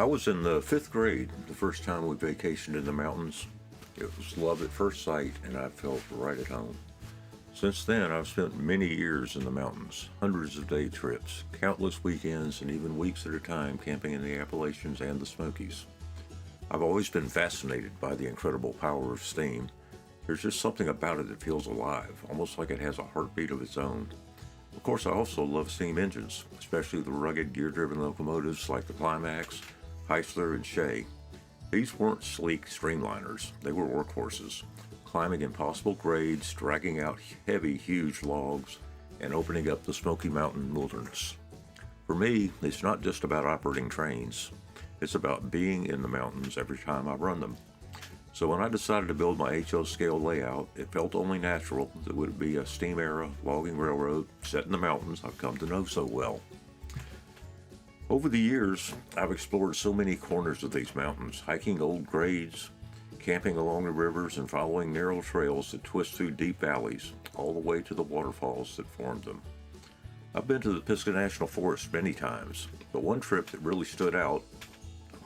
I was in the 5th grade the first time we vacationed in the mountains. It was love at first sight, and I felt right at home. Since then, I've spent many years in the mountains, hundreds of day trips, countless weekends, and even weeks at a time camping in the Appalachians and the Smokies. I've always been fascinated by the incredible power of steam. There's just something about it that feels alive, almost like it has a heartbeat of its own. Of course, I also love steam engines, especially the rugged gear-driven locomotives like the Climax, Heisler, and Shea. These weren't sleek streamliners, they were workhorses, climbing impossible grades, dragging out heavy, huge logs, and opening up the Smoky Mountain wilderness. For me, it's not just about operating trains, it's about being in the mountains every time I run them. So when I decided to build my HO scale layout, it felt only natural that it would be a steam-era logging railroad set in the mountains I've come to know so well. Over the years, I've explored so many corners of these mountains, hiking old grades, camping along the rivers, and following narrow trails that twist through deep valleys, all the way to the waterfalls that formed them. I've been to the Pisgah National Forest many times, but one trip that really stood out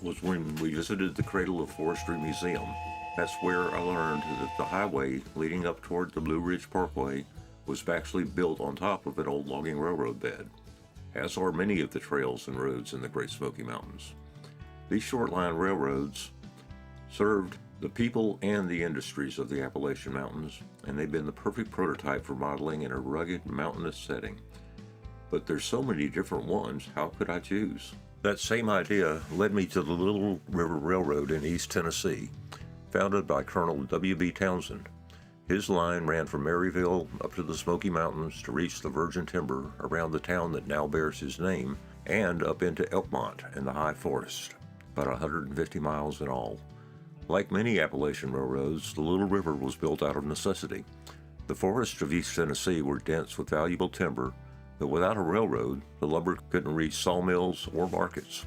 was when we visited the Cradle of Forestry Museum. That's where I learned that the highway leading up toward the Blue Ridge Parkway was actually built on top of an old logging railroad bed, as are many of the trails and roads in the Great Smoky Mountains. These short-line railroads served the people and the industries of the Appalachian Mountains, and they've been the perfect prototype for modeling in a rugged, mountainous setting. But there's so many different ones, how could I choose? That same idea led me to the Little River Railroad in East Tennessee, founded by Colonel W.B. Townsend. His line ran from Maryville up to the Smoky Mountains to reach the virgin timber around the town that now bears his name, and up into Elkmont and the High Forest, about 150 miles in all. Like many Appalachian railroads, the Little River was built out of necessity. The forests of East Tennessee were dense with valuable timber, but without a railroad, the lumber couldn't reach sawmills or markets.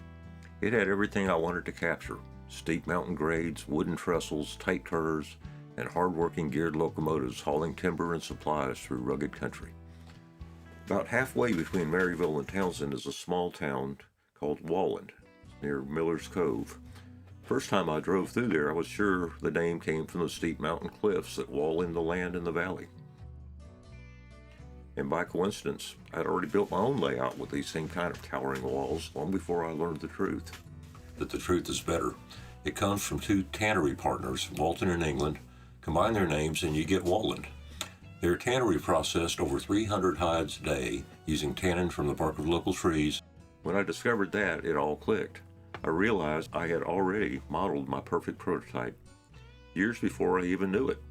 It had everything I wanted to capture: steep mountain grades, wooden trestles, tight curves, and hard-working geared locomotives hauling timber and supplies through rugged country. About halfway between Maryville and Townsend is a small town called Walland, near Miller's Cove. First time I drove through there, I was sure the name came from the steep mountain cliffs that wall in the land in the valley. And by coincidence, I'd already built my own layout with these same kind of towering walls long before I learned the truth. That the truth is better. It comes from two tannery partners, Walton and England. Combine their names and you get Walland. Their tannery processed over 300 hides a day using tannin from the bark of local trees. When I discovered that, it all clicked. I realized I had already modeled my perfect prototype years before I even knew it.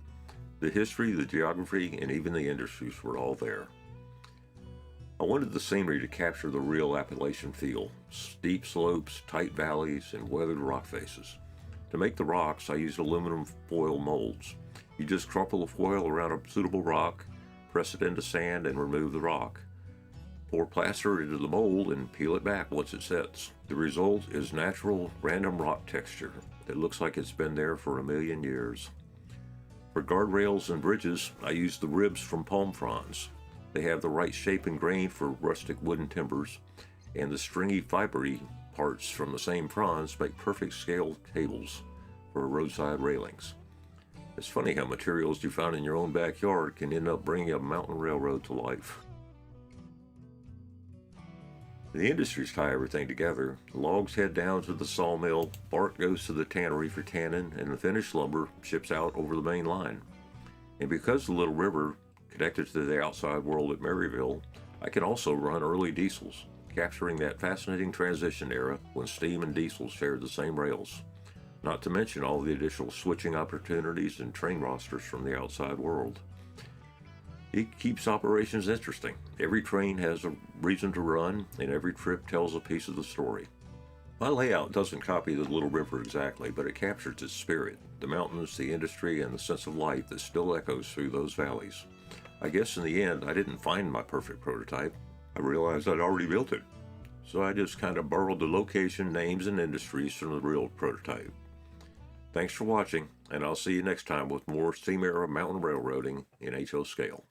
The history, the geography, and even the industries were all there. I wanted the scenery to capture the real Appalachian feel: steep slopes, tight valleys, and weathered rock faces. To make the rocks, I used aluminum foil molds. You just crumple the foil around a suitable rock, press it into sand, and remove the rock. Pour plaster into the mold and peel it back once it sets. The result is natural, random rock texture that looks like it's been there for 1,000,000 years. For guardrails and bridges, I used the ribs from palm fronds. They have the right shape and grain for rustic wooden timbers, and the stringy, fibery parts from the same fronds make perfect scale cables for roadside railings. It's funny how materials you find in your own backyard can end up bringing a mountain railroad to life. The industries tie everything together. Logs head down to the sawmill, bark goes to the tannery for tannin, and the finished lumber ships out over the main line. And because the Little River connected to the outside world at Maryville, I can also run early diesels, capturing that fascinating transition era when steam and diesel shared the same rails. Not to mention all the additional switching opportunities and train rosters from the outside world. It keeps operations interesting. Every train has a reason to run, and every trip tells a piece of the story. My layout doesn't copy the Little River exactly, but it captures its spirit, the mountains, the industry, and the sense of life that still echoes through those valleys. I guess in the end, I didn't find my perfect prototype. I realized I'd already built it. So I just kind of borrowed the location, names, and industries from the real prototype. Thanks for watching, and I'll see you next time with more steam-era mountain railroading in HO scale.